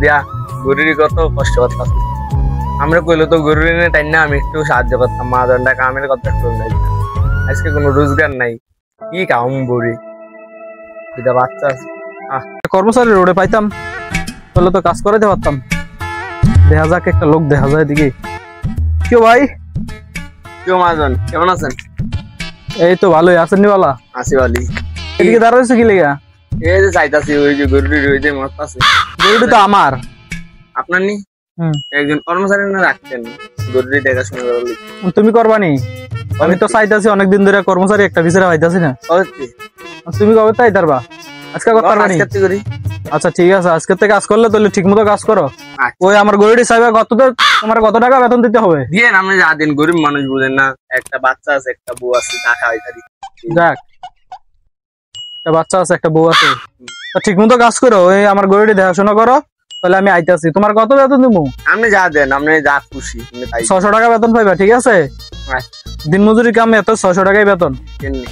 দিয়া গরুরই কত কষ্ট করতাম। আমরা কইলে তো গরুর এনে তাই না আমি একটু সাহায্য করতাম, মহাজনটা কামের কথা নাই। আজকে কোনো রোজগার নাই, কি কাম বড়ি এটা বাচ্চা কর্মচারী রোডে পাইতাম তাহলে তো কাজ করাইতে পারতাম। দেখা যাক একটা লোক দেখা যায় দিকে। কেউ ভাই, কেউ মহাজন কেমন আছেন? এই তো ভালোই আছেন নিবালা? আসি বালি। এদিকে দাঁড়াইছে কি লেগা? এই যে চাইতাছি ওই যে গরুটি রয়েছে মত আছে। গরুটি তো আমার। আপনার নি? একজন কর্মচারী না রাখতেন গরুটি দেখাশোনা করার লিগে। তুমি করবানি? আমি তো চাইতাছি অনেকদিন ধরে কর্মচারী একটা বিচারে পাইতাছি না। তুমি কবে তাই পারবা? আজকে করতে পারবানি? আচ্ছা ঠিক আছে, আজকে থেকে কাজ করলে তাহলে ঠিক মতো কাজ করো। ওই আমার গরুটি চাইবে কত, তোমার কত টাকা বেতন দিতে হবে? দিয়ে আপনি যা দিন, গরিব মানুষ বুঝেন না, একটা বাচ্চা আছে একটা বউ আছে, টাকা হয়তারি। যাক, একটা বাচ্চা আছে একটা বউ আছে, ঠিক মতো কাজ করো। ওই আমার গরুটি দেখাশোনা করো, তাহলে আমি আইতাছি। তোমার কত বেতন দিব? আপনি যা দেন, আপনি যা খুশি। 600 টাকা বেতন পাইবা, ঠিক আছে? দিন মজুরি কাম এত 600 টাকাই বেতন।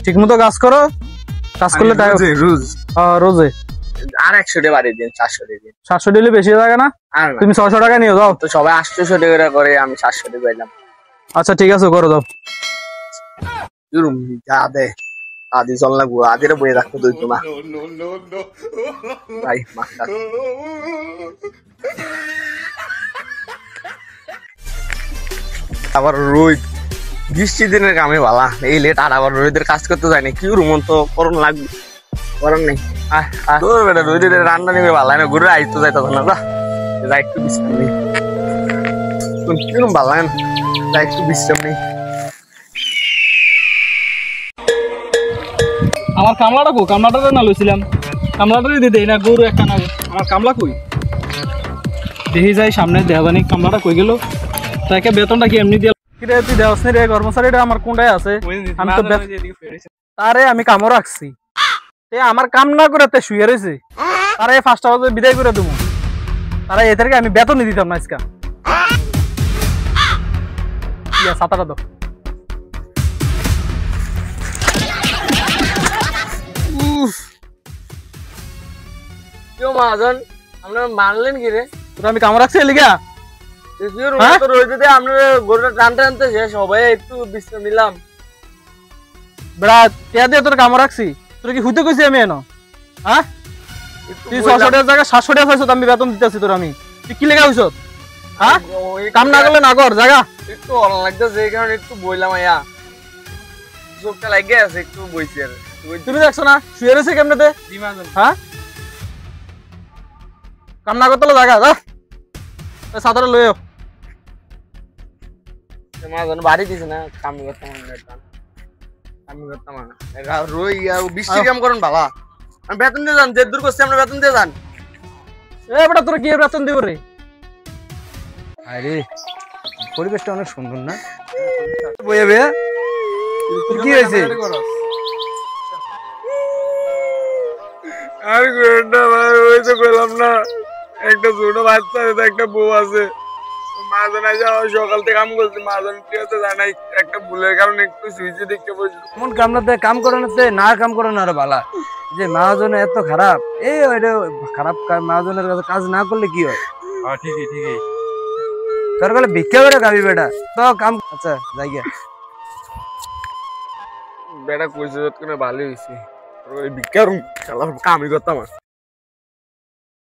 ঠিক মতো কাজ করো, কাজ করলে রোজে আর 100 টাকা বাড়িয়ে দিন, 400 টাকা দিন। 700 দিলে বেশি হয়ে যায় না? তুমি 600 টাকা নিয়ে যাও। তো সবাই 800 টাকা করে, আমি 700 টাকা পাইলাম। আচ্ছা ঠিক আছে, করো যাও। যা দে আদি চল না গো, আদিরে বয়ে রাখতো তুই তোমা ভাই মাস্টার। আবার রোদ বৃষ্টি দিনের কামে ভালা, এই লেট আর আবার রোদের কাজ করতে যায় না, কি রুমন তো করণ লাগবে, করার নেই। তোর বেটা রোদের রান্না নিবে ভালো না, ঘুরে আইতো যাইতো না, যা একটু বিশ্রাম নেই। কিরম ভালো না, যা একটু বিশ্রাম নেই। আমার কামলাটা কই? কামলাটা না লইছিলাম, কামলাটাই দিতে না, গরু একটা না। আমার কামলা কই? দেখি যাই সামনে দেখাবানি কামলাটা কই গেল। তাকে বেতনটা কি এমনি দিয়ে কিরে তুই দেওয়াস নি রে? কর্মচারীটা আমার কোনটায় আছে? আমি তো তারে আমি কামও রাখছি, আমার কাম না করে তে শুয়ে রয়েছে। তারা 5টা বাজে বিদায় করে দেবো, তারা এদেরকে আমি বেতনই দিতাম না আজকে। ছাতাটা দাও। মহাজন আপনারা মানলেন কি রে? আমি কাম রাখছি লিগা গরুটা টানতে টানতে শেষ, সবাই একটু বিশ্রাম নিলাম। বেড়া টিয়া দিয়ে তোর কাম রাখছি, তোর কি হইতে কইছি আমি এনো? হ্যাঁ, তুই 600 টাকার জায়গায় 700 টাকা পাইছ, আমি বেতন দিতেছি তোর। আমি তুই কি লেগা হইছ? হ্যাঁ, কাম না করলে না কর জায়গা। একটু অন লাগতেছে, এই কারণে একটু বইলাম। আয়া চোখটা লাগে আছে, একটু বইছি। আর তুমি দেখছো না শুয়ে রয়েছে কেমনেতে? হ্যাঁ, কাম না করতে জায়গা যা, ছাতাটা লইও। মহাজন বাড়ি দিছে না, কামি করতাম কামি করতাম রই বৃষ্টি কাম করেন ভালা। আমি বেতন দিয়ে যান, যে দূর করছি আমরা বেতন দিয়ে যান। এ বেটা তোর কি বেতন দিব রে? আরে পরিবেশটা অনেক সুন্দর না? বইবে কি হয়েছে? আর গরুটা ওই তো বললাম না, একটা ছোট বাচ্চা আছে, একটা বউ আছে। মাজন সকাল থেকে কাম করছে, মাজন জানাই একটা ভুলের কারণে একটু সুইচে দেখতে বসে। কোন কামনাতে কাম করানোতে না কাম করানো আরো ভালো। যে মহাজন এত খারাপ, এই খারাপ মহাজনের কাজ না করলে কি হয়? ঠিকই ঠিকই, তোর গেলে ভিক্ষা করে খাবি বেটা তো কাম। আচ্ছা যাই গে, বেটা কইছে ভালোই হয়েছে, ভিক্ষার কামই করতাম।